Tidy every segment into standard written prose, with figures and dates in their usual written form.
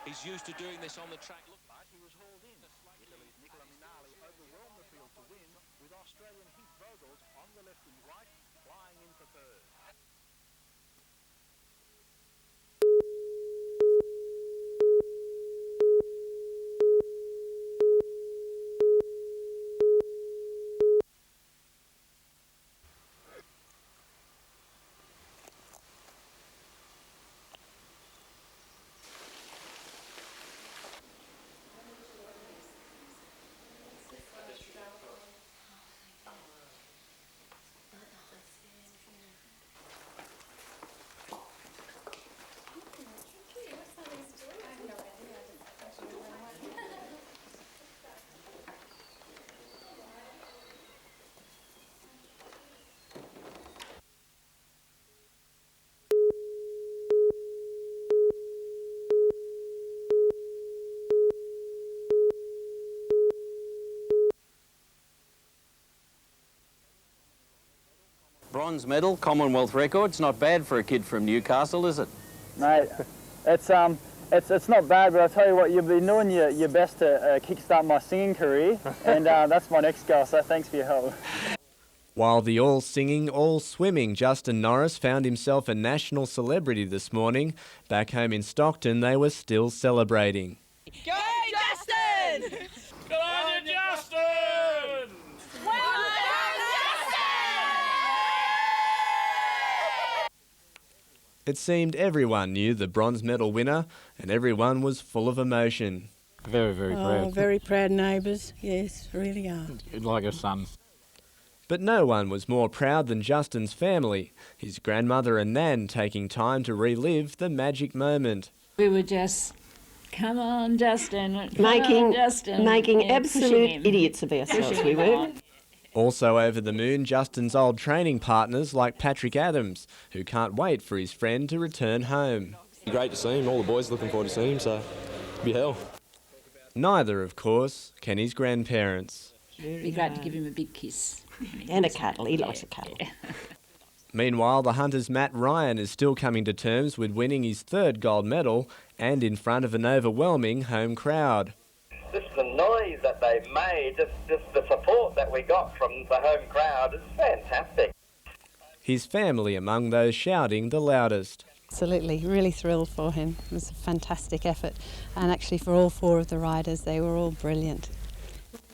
He's used to doing this on the track. But he was hauled in. Italy's Nicola Minali overwhelmed the field to win, with Australian Heath Vogels on the left and right, flying in for third. Bronze medal, Commonwealth records. Not bad for a kid from Newcastle, is it? Mate, it's not bad, but I'll tell you what, you've been doing your best to kickstart my singing career, and that's my next goal, so thanks for your help. While the all-singing, all-swimming Justin Norris found himself a national celebrity this morning, back home in Stockton they were still celebrating. Go Justin! Go on, Justin! Well done, Justin! It seemed everyone knew the bronze medal winner, and everyone was full of emotion. Very, very proud. Very proud neighbours, yes, really are. Like a son. But no one was more proud than Justin's family, his grandmother and Nan taking time to relive the magic moment. We were just, come on, Justin, making yeah, absolute idiots of ourselves, we were. Also over the moon, Justin's old training partners like Patrick Adams, who can't wait for his friend to return home. Great to see him, all the boys looking forward to seeing him, so it'll be hell. Neither, of course, can his grandparents. It'd be great to give him a big kiss. And a cuddle, he likes a cuddle. Meanwhile, the Hunters' Matt Ryan is still coming to terms with winning his third gold medal and in front of an overwhelming home crowd. Just the noise that they made, just the support that we got from the home crowd is fantastic. His family among those shouting the loudest. Absolutely, really thrilled for him. It was a fantastic effort, and actually for all four of the riders, they were all brilliant.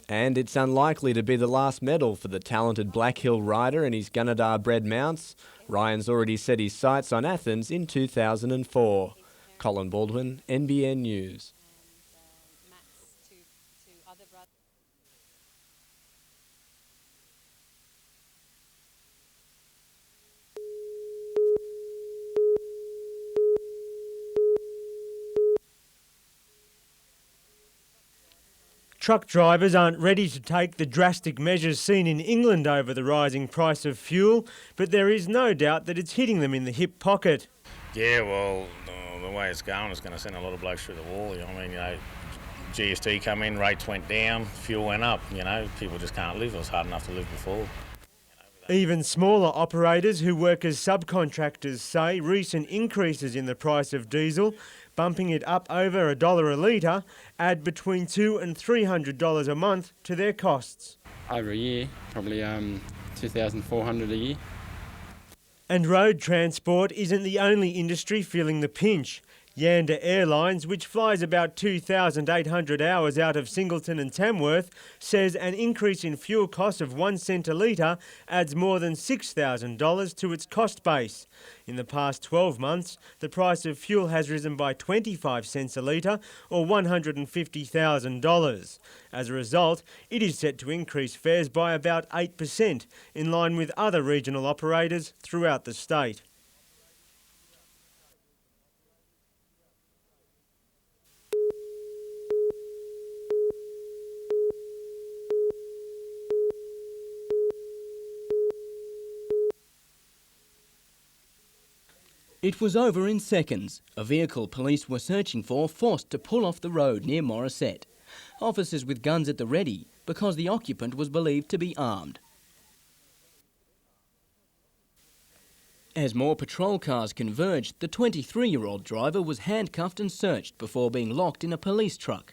And it's unlikely to be the last medal for the talented Black Hill rider and his Gunnedah-bred mounts. Ryan's already set his sights on Athens in 2004. Colin Baldwin, NBN News. Truck drivers aren't ready to take the drastic measures seen in England over the rising price of fuel, but there is no doubt that it's hitting them in the hip pocket. Yeah, well, the way it's going, it's going to send a lot of blokes through the wall. I mean, GST come in, rates went down, fuel went up. People just can't live. It was hard enough to live before. Even smaller operators who work as subcontractors say recent increases in the price of diesel, bumping it up over $1 a litre, add between $200 and $300 a month to their costs. Over a year, probably $2,400 a year. And road transport isn't the only industry feeling the pinch. Yanda Airlines, which flies about 2,800 hours out of Singleton and Tamworth, says an increase in fuel costs of 1 cent a litre adds more than $6,000 to its cost base. In the past 12 months, the price of fuel has risen by 25 cents a litre, or $150,000. As a result, it is set to increase fares by about 8%, in line with other regional operators throughout the state. It was over in seconds. A vehicle police were searching for forced to pull off the road near Morisset. Officers with guns at the ready because the occupant was believed to be armed. As more patrol cars converged, the 23-year-old driver was handcuffed and searched before being locked in a police truck.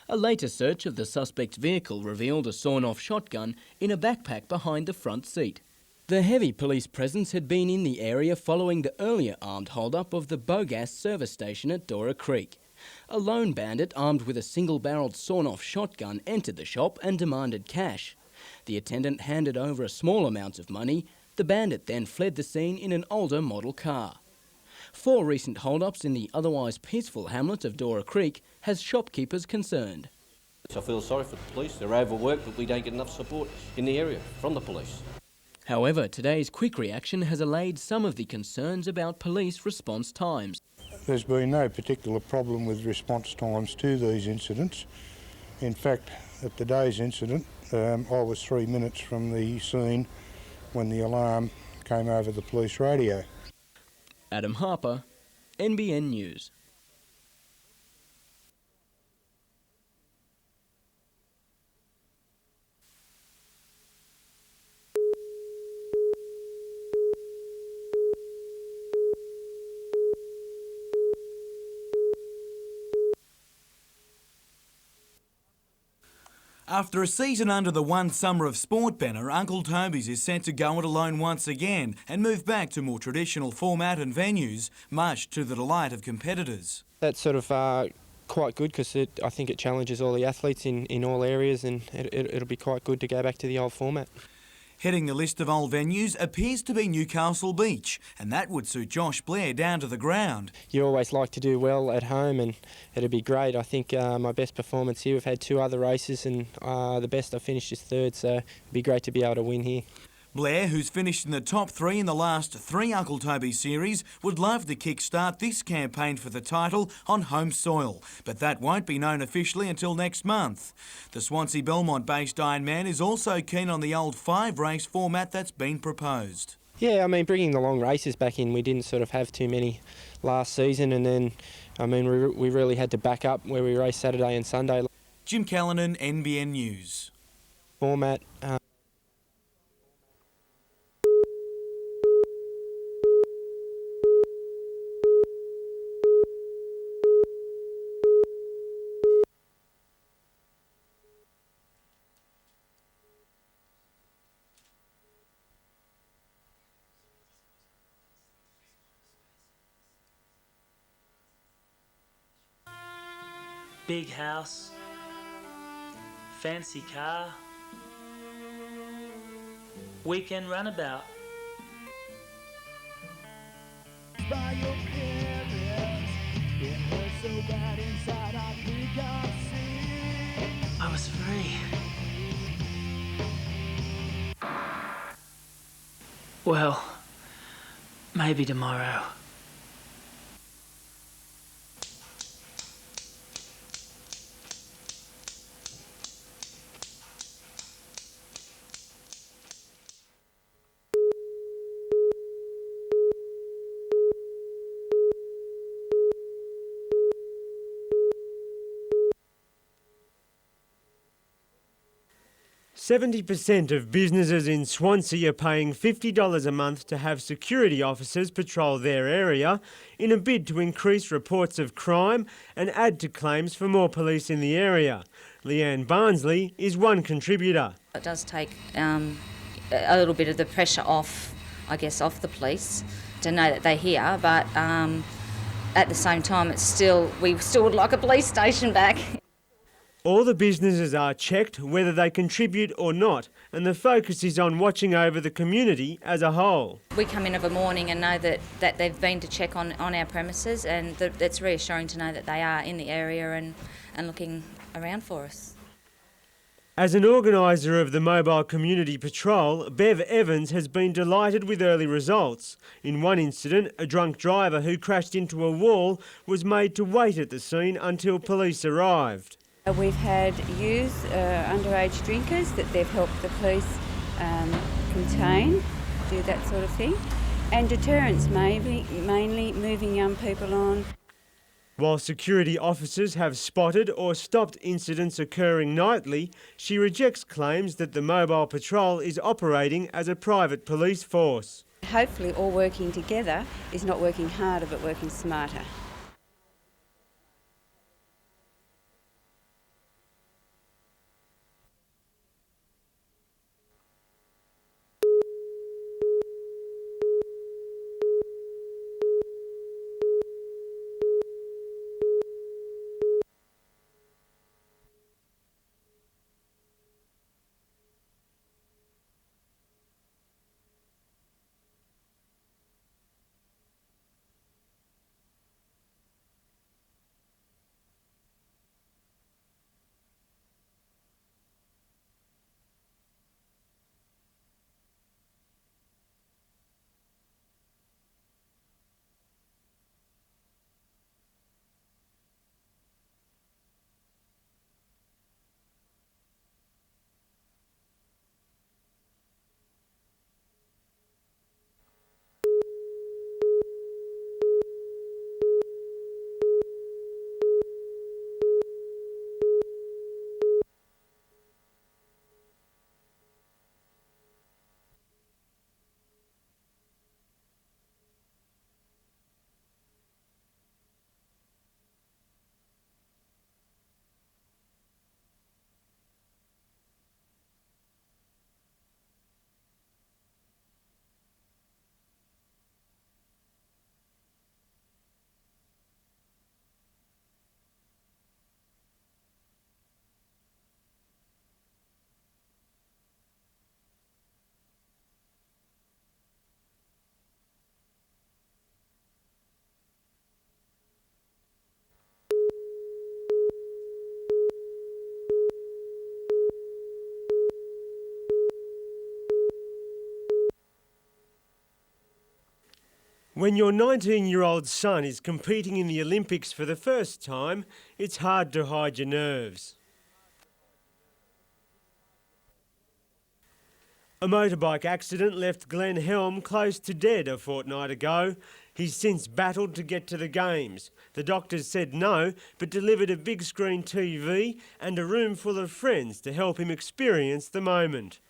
A later search of the suspect's vehicle revealed a sawn-off shotgun in a backpack behind the front seat. The heavy police presence had been in the area following the earlier armed hold-up of the Bogas service station at Dora Creek. A lone bandit armed with a single-barrelled sawn-off shotgun entered the shop and demanded cash. The attendant handed over a small amount of money. The bandit then fled the scene in an older model car. 4 recent hold-ups in the otherwise peaceful hamlet of Dora Creek has shopkeepers concerned. I feel sorry for the police. They're overworked, but we don't get enough support in the area from the police. However, today's quick reaction has allayed some of the concerns about police response times. There's been no particular problem with response times to these incidents. In fact, at today's incident, I was 3 minutes from the scene when the alarm came over the police radio. Adam Harper, NBN News. After a season under the One Summer of Sport banner, Uncle Toby's is set to go it alone once again and move back to more traditional format and venues, much to the delight of competitors. That's sort of quite good because I think it challenges all the athletes in all areas, and it'll be quite good to go back to the old format. Heading the list of old venues appears to be Newcastle Beach, and that would suit Josh Blair down to the ground. You always like to do well at home, and it'd be great. I think my best performance here, we've had 2 other races, and the best I finished is 3rd, so it'd be great to be able to win here. Blair, who's finished in the top 3 in the last 3 Uncle Toby series, would love to kick-start this campaign for the title on home soil, but that won't be known officially until next month. The Swansea Belmont-based Ironman is also keen on the old 5-race format that's been proposed. Yeah, I mean, bringing the long races back in, we didn't sort of have too many last season, and then, I mean, we really had to back up where we raced Saturday and Sunday. Jim Callanan, NBN News. Format. Big house, fancy car, weekend runabout. By your parents, it hurts so bad inside, I think I'll see. I was free. Well, maybe tomorrow. %70 of businesses in Swansea are paying $50 a month to have security officers patrol their area in a bid to increase reports of crime and add to claims for more police in the area. Leanne Barnsley is one contributor. It does take a little bit of the pressure off, I guess, off the police to know that they're here, but at the same time we still would like a police station back. All the businesses are checked whether they contribute or not, and the focus is on watching over the community as a whole. We come in of a morning and know that they've been to check on our premises, and it's reassuring to know that they are in the area and looking around for us. As an organiser of the Mobile Community Patrol, Bev Evans has been delighted with early results. In one incident, a drunk driver who crashed into a wall was made to wait at the scene until police arrived. We've had youth, underage drinkers that they've helped the police contain, do that sort of thing, and deterrence mainly moving young people on. While security officers have spotted or stopped incidents occurring nightly, she rejects claims that the Mobile Patrol is operating as a private police force. Hopefully all working together is not working harder but working smarter. When your 19-year-old son is competing in the Olympics for the first time, it's hard to hide your nerves. A motorbike accident left Glenn Helm close to dead a fortnight ago. He's since battled to get to the Games. The doctors said no, but delivered a big screen TV and a room full of friends to help him experience the moment.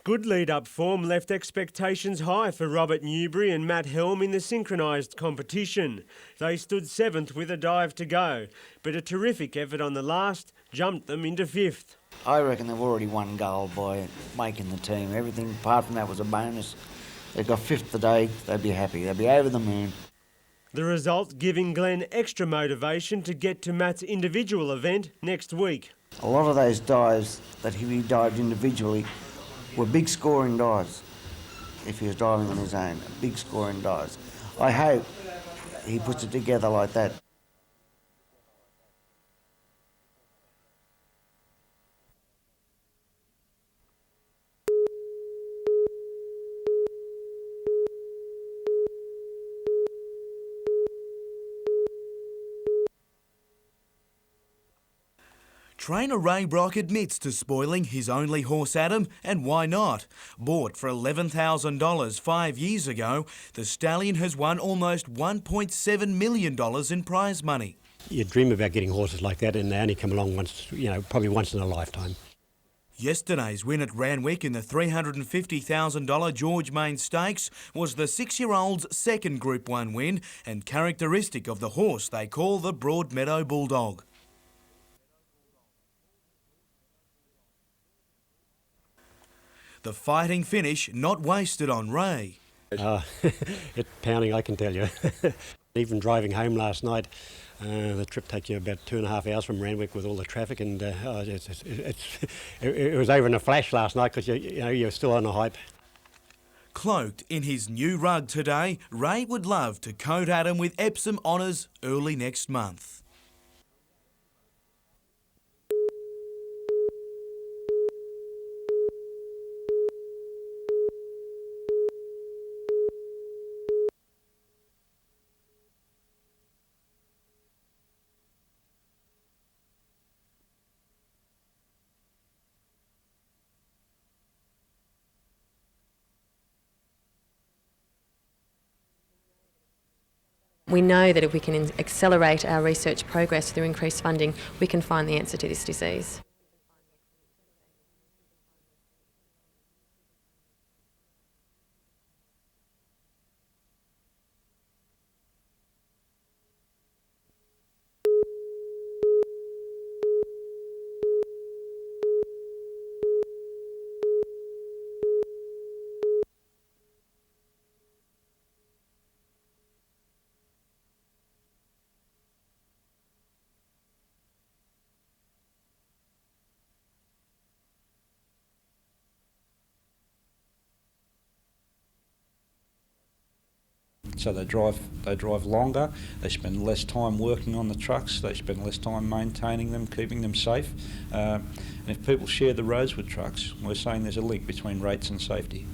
Good lead-up form left expectations high for Robert Newbury and Matt Helm in the synchronised competition. They stood 7th with a dive to go, but a terrific effort on the last jumped them into 5th. I reckon they've already won gold by making the team. Everything apart from that was a bonus. They got 5th today, they'd be happy. They'd be over the moon. The result giving Glenn extra motivation to get to Matt's individual event next week. A lot of those dives that he dived individually were big scoring dives. If he was diving on his own, big scoring dives. I hope he puts it together like that. Trainer Ray Brock admits to spoiling his only horse Adam, and why not? Bought for $11,000 5 years ago, the stallion has won almost $1.7 million in prize money. You dream about getting horses like that, and they only come along once, probably once in a lifetime. Yesterday's win at Randwick in the $350,000 George Main Stakes was the 6-year-old's second Group 1 win and characteristic of the horse they call the Broadmeadow Bulldog. The fighting finish not wasted on Ray. It's pounding, I can tell you. Even driving home last night, the trip takes you about 2.5 hours from Randwick with all the traffic, and it was over in a flash last night because you're still on a hype. Cloaked in his new rug today, Ray would love to coat Adam with Epsom honours early next month. We know that if we can accelerate our research progress through increased funding, we can find the answer to this disease. So they drive longer, they spend less time working on the trucks, they spend less time maintaining them, keeping them safe. And if people share the roads with trucks, we're saying there's a link between rates and safety.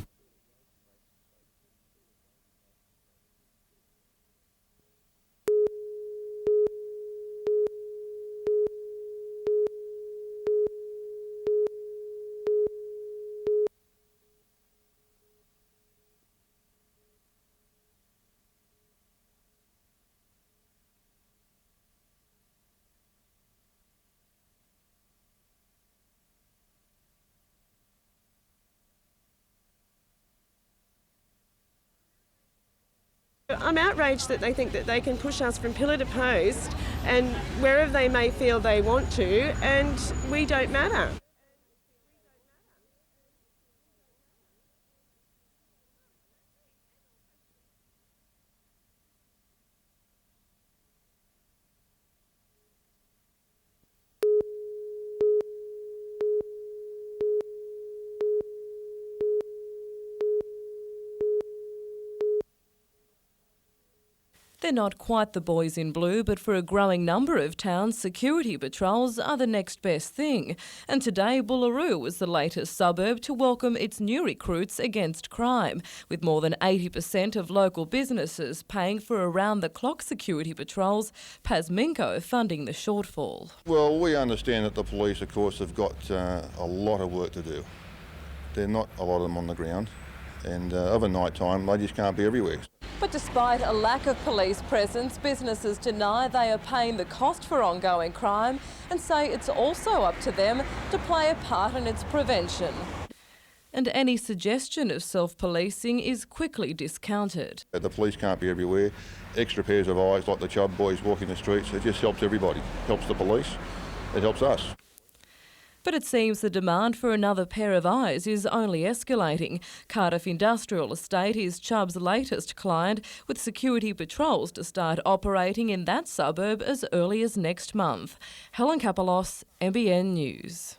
I'm outraged that they think that they can push us from pillar to post and wherever they may feel they want to, and we don't matter. They're not quite the boys in blue, but for a growing number of towns, security patrols are the next best thing. And today, Boolaroo was the latest suburb to welcome its new recruits against crime, with more than 80% of local businesses paying for around-the-clock security patrols, Pasminco funding the shortfall. Well, we understand that the police, of course, have got a lot of work to do. There are not a lot of them on the ground, and of a night time, they just can't be everywhere. But despite a lack of police presence, businesses deny they are paying the cost for ongoing crime and say it's also up to them to play a part in its prevention. And any suggestion of self-policing is quickly discounted. The police can't be everywhere. Extra pairs of eyes, like the Chubb boys walking the streets, it just helps everybody. It helps the police, it helps us. But it seems the demand for another pair of eyes is only escalating. Cardiff Industrial Estate is Chubb's latest client, with security patrols to start operating in that suburb as early as next month. Helen Kapalos, NBN News.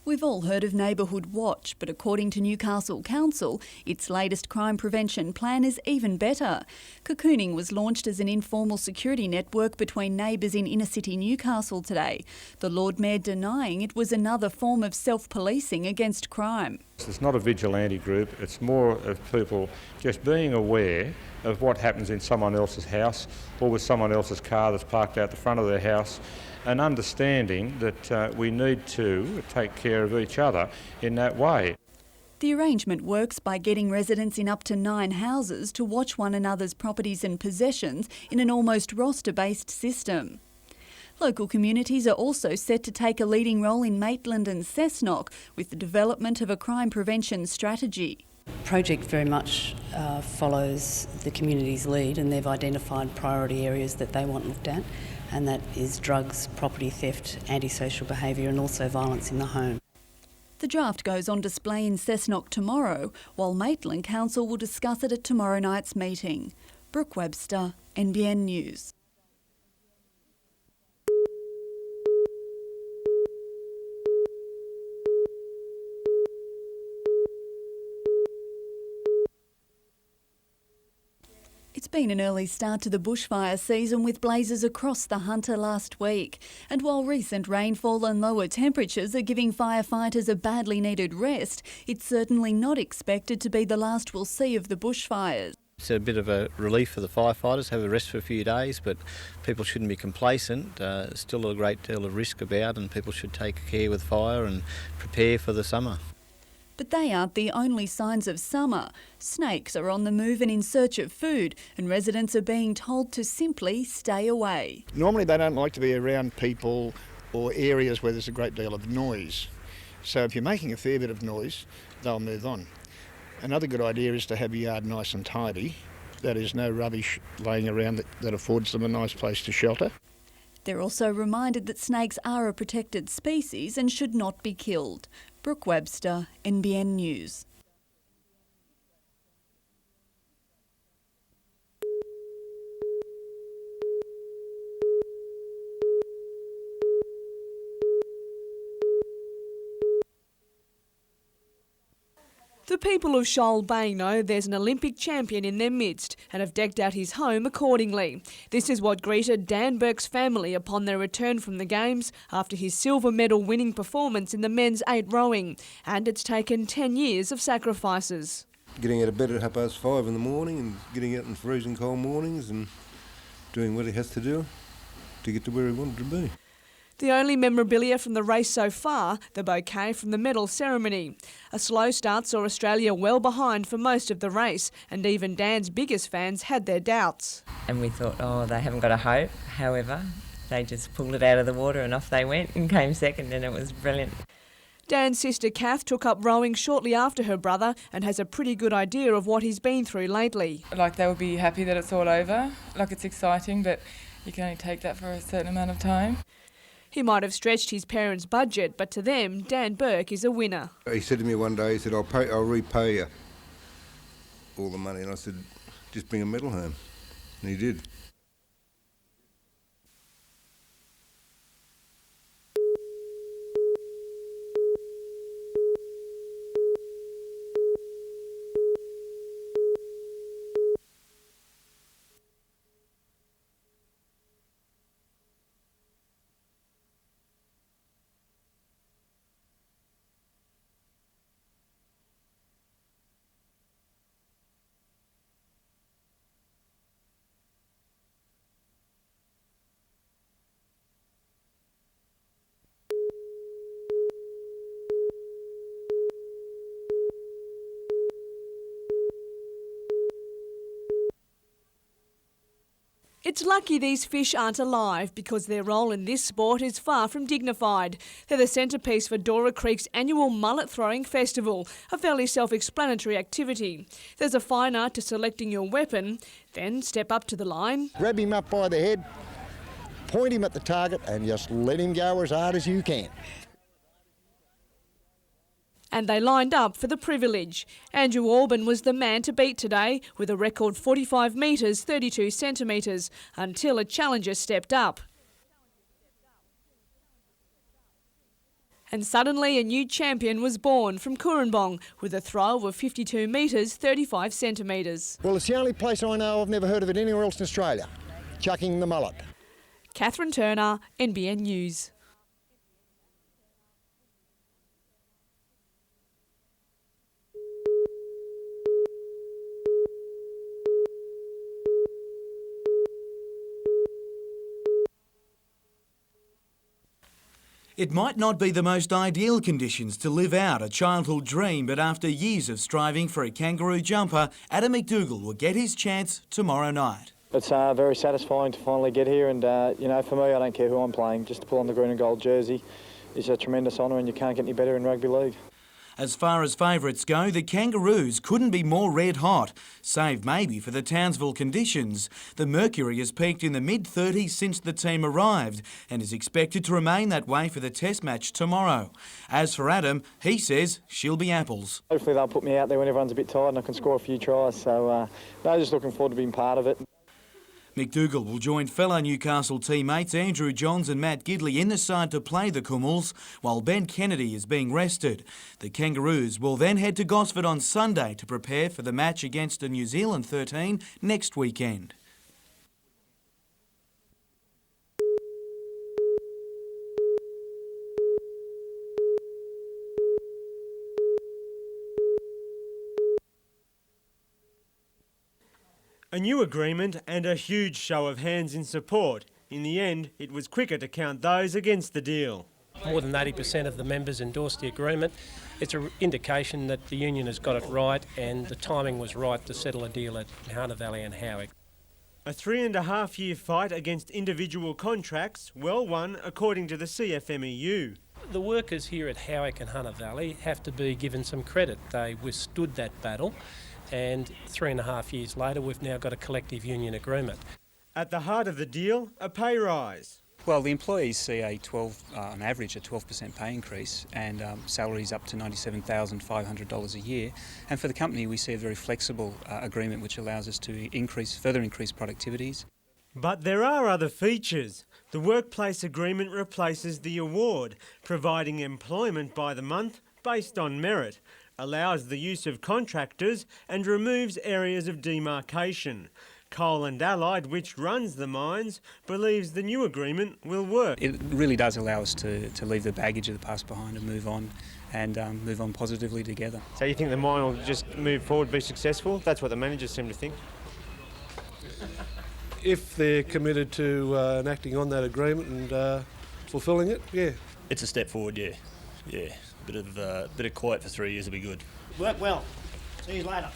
We've all heard of Neighbourhood Watch, but according to Newcastle Council, its latest crime prevention plan is even better. Cocooning was launched as an informal security network between neighbours in inner-city Newcastle today, the Lord Mayor denying it was another form of self-policing against crime. It's not a vigilante group, it's more of people just being aware of what happens in someone else's house or with someone else's car that's parked out the front of their house, and understanding that we need to take care of each other in that way. The arrangement works by getting residents in up to 9 houses to watch one another's properties and possessions in an almost roster-based system. Local communities are also set to take a leading role in Maitland and Cessnock with the development of a crime prevention strategy. The project very much follows the community's lead, and they've identified priority areas that they want looked at, and that is drugs, property theft, antisocial behaviour and also violence in the home. The draft goes on display in Cessnock tomorrow, while Maitland Council will discuss it at tomorrow night's meeting. Brooke Webster, NBN News. It's been an early start to the bushfire season with blazes across the Hunter last week. And while recent rainfall and lower temperatures are giving firefighters a badly needed rest, it's certainly not expected to be the last we'll see of the bushfires. It's a bit of a relief for the firefighters, have a rest for a few days, but people shouldn't be complacent. Still a great deal of risk about, and people should take care with fire and prepare for the summer. But they aren't the only signs of summer. Snakes are on the move and in search of food, and residents are being told to simply stay away. Normally they don't like to be around people or areas where there's a great deal of noise. So if you're making a fair bit of noise, they'll move on. Another good idea is to have your yard nice and tidy. That is, no rubbish laying around that affords them a nice place to shelter. They're also reminded that snakes are a protected species and should not be killed. Brooke Webster, NBN News. The people of Shoal Bay know there's an Olympic champion in their midst and have decked out his home accordingly. This is what greeted Dan Burke's family upon their return from the Games after his silver medal winning performance in the men's 8 rowing, and it's taken 10 years of sacrifices. Getting out of bed at 5:30 in the morning and getting out in freezing cold mornings and doing what he has to do to get to where he wanted to be. The only memorabilia from the race so far, the bouquet from the medal ceremony. A slow start saw Australia well behind for most of the race, and even Dan's biggest fans had their doubts. And we thought, oh, they haven't got a hope. However, they just pulled it out of the water and off they went and came second, and it was brilliant. Dan's sister Kath took up rowing shortly after her brother and has a pretty good idea of what he's been through lately. Like, they will be happy that it's all over. Like, it's exciting, but you can only take that for a certain amount of time. He might have stretched his parents' budget, but to them, Dan Burke is a winner. He said to me one day, he said, I'll repay you all the money. And I said, just bring a medal home. And he did. It's lucky these fish aren't alive because their role in this sport is far from dignified. They're the centrepiece for Dora Creek's annual mullet throwing festival, a fairly self-explanatory activity. There's a fine art to selecting your weapon, then step up to the line. Grab him up by the head, point him at the target and just let him go as hard as you can. And they lined up for the privilege. Andrew Orban was the man to beat today with a record 45 metres 32 centimetres until a challenger stepped up. And suddenly a new champion was born from Kurrambong with a throw of 52 metres 35 centimetres. Well, it's the only place I know, I've never heard of it anywhere else in Australia, chucking the mullet. Catherine Turner, NBN News. It might not be the most ideal conditions to live out a childhood dream, but after years of striving for a kangaroo jumper, Adam McDougall will get his chance tomorrow night. It's very satisfying to finally get here, and you know, for me, I don't care who I'm playing, just to pull on the green and gold jersey is a tremendous honour, and you can't get any better in rugby league. As far as favourites go, the Kangaroos couldn't be more red hot, save maybe for the Townsville conditions. The mercury has peaked in the mid-30s since the team arrived and is expected to remain that way for the test match tomorrow. As for Adam, he says she'll be apples. Hopefully they'll put me out there when everyone's a bit tired and I can score a few tries, so no, just looking forward to being part of it. McDougall will join fellow Newcastle teammates Andrew Johns and Matt Gidley in the side to play the Kummels, while Ben Kennedy is being rested. The Kangaroos will then head to Gosford on Sunday to prepare for the match against the New Zealand 13 next weekend. A new agreement and a huge show of hands in support. In the end, it was quicker to count those against the deal. More than 80% of the members endorsed the agreement. It's an indication that the union has got it right and the timing was right to settle a deal at Hunter Valley and Howick. A 3.5-year fight against individual contracts, well won according to the CFMEU. The workers here at Howick and Hunter Valley have to be given some credit. They withstood that battle. And 3.5 years later, we've now got a collective union agreement. At the heart of the deal, a pay rise. Well, the employees see on average a 12% pay increase and salaries up to $97,500 a year. And for the company, we see a very flexible agreement which allows us to further increase productivities. But there are other features. The workplace agreement replaces the award, providing employment by the month based on merit. allows the use of contractors and removes areas of demarcation. Coal and Allied, which runs the mines, believes the new agreement will work. It really does allow us to leave the baggage of the past behind and move on, and move on positively together. So you think the mine will just move forward, be successful? That's what the managers seem to think. If they're committed to enacting on that agreement and fulfilling it, yeah. It's a step forward, yeah. Yeah, bit of quiet for 3 years will be good. Work well. See you later.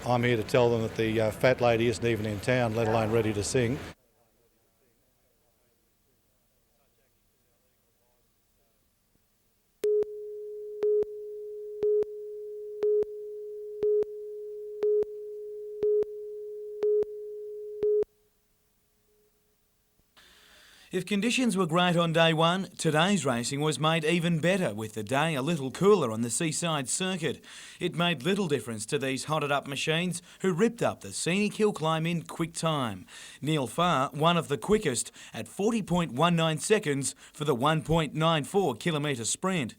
I'm here to tell them that the fat lady isn't even in town, let alone ready to sing. If conditions were great on day one, today's racing was made even better with the day a little cooler on the seaside circuit. It made little difference to these hotted up machines who ripped up the scenic hill climb in quick time. Neil Farr, one of the quickest, at 40.19 seconds for the 1.94 kilometre sprint.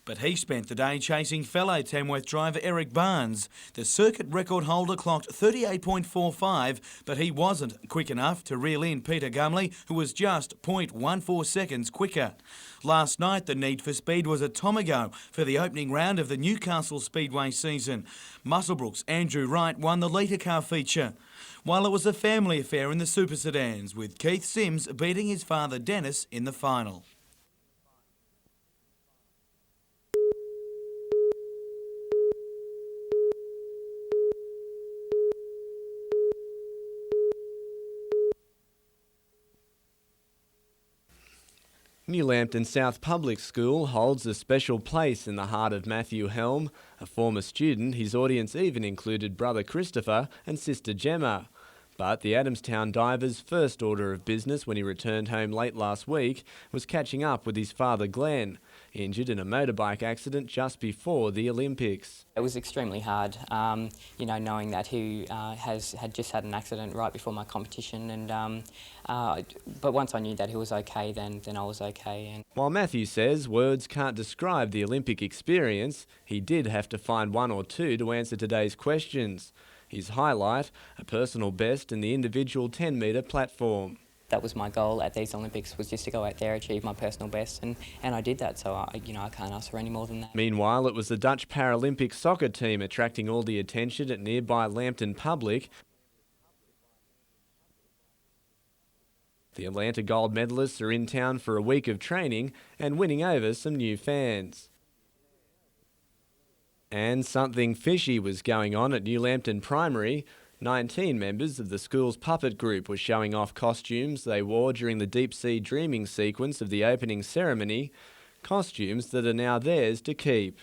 But he spent the day chasing fellow Tamworth driver Eric Barnes. The circuit record holder clocked 38.45, but he wasn't quick enough to reel in Peter Gumley, who was just 0.14 seconds quicker. Last night, the need for speed was a tom ago for the opening round of the Newcastle Speedway season. Muswellbrook's Andrew Wright won the litre car feature, while it was a family affair in the super sedans, with Keith Sims beating his father Dennis in the final. New Lambton South Public School holds a special place in the heart of Matthew Helm. A former student, his audience even included brother Christopher and sister Gemma. But the Adamstown diver's first order of business when he returned home late last week was catching up with his father Glenn, injured in a motorbike accident just before the Olympics. It was extremely hard, knowing that he had just had an accident right before my competition, and but once I knew that he was okay, then I was okay. And while Matthew says words can't describe the Olympic experience, he did have to find one or two to answer today's questions. His highlight, a personal best in the individual 10-metre platform. That was my goal at these Olympics, was just to go out there, achieve my personal best, and I did that, so I can't ask for any more than that. Meanwhile, it was the Dutch Paralympic soccer team attracting all the attention at nearby Lambton Public. The Atlanta gold medalists are in town for a week of training and winning over some new fans. And something fishy was going on at New Lambton Primary. 19 members of the school's puppet group were showing off costumes they wore during the deep-sea dreaming sequence of the opening ceremony, costumes that are now theirs to keep.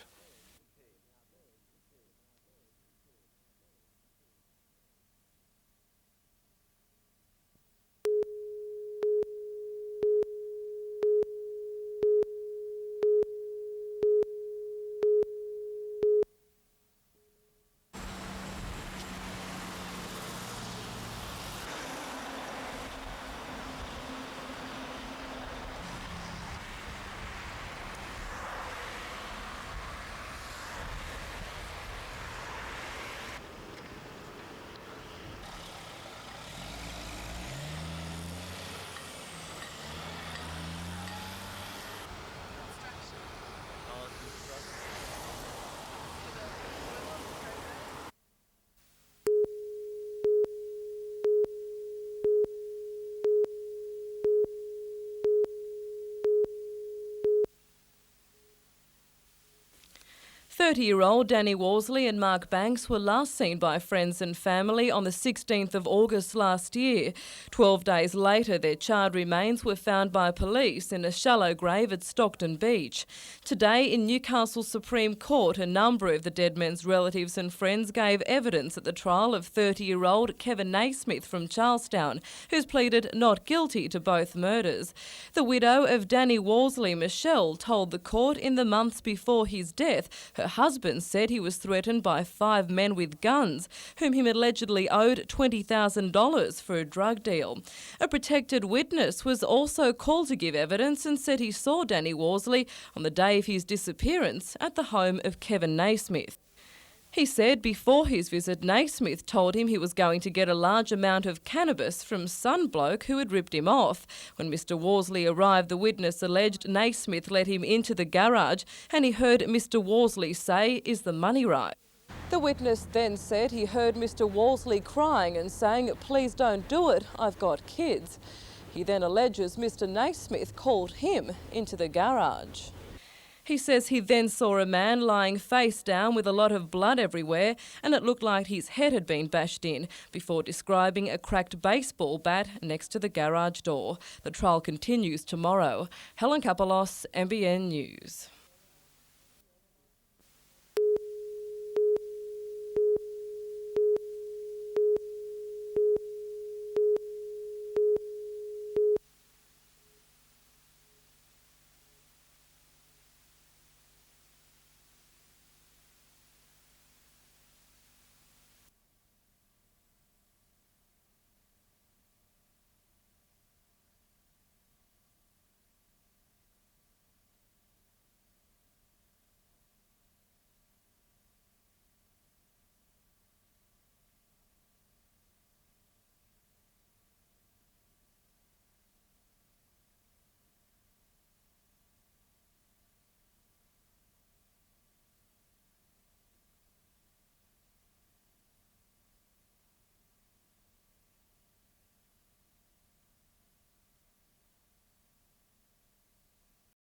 .30-year-old Danny Worsley and Mark Banks were last seen by friends and family on the 16th of August last year. 12 days later, their charred remains were found by police in a shallow grave at Stockton Beach. Today, in Newcastle Supreme Court, a number of the dead men's relatives and friends gave evidence at the trial of 30-year-old Kevin Naismith from Charlestown, who's pleaded not guilty to both murders. The widow of Danny Worsley, Michelle, told the court in the months before his death her husband said he was threatened by 5 men with guns, whom he allegedly owed $20,000 for a drug deal. A protected witness was also called to give evidence and said he saw Danny Worsley on the day of his disappearance at the home of Kevin Naismith. He said before his visit, Naismith told him he was going to get a large amount of cannabis from some bloke who had ripped him off. When Mr Worsley arrived, the witness alleged Naismith let him into the garage and he heard Mr Worsley say, "Is the money right?" The witness then said he heard Mr Worsley crying and saying, "Please don't do it, I've got kids." He then alleges Mr Naismith called him into the garage. He says he then saw a man lying face down with a lot of blood everywhere and it looked like his head had been bashed in, before describing a cracked baseball bat next to the garage door. The trial continues tomorrow. Helen Kapelos, NBN News.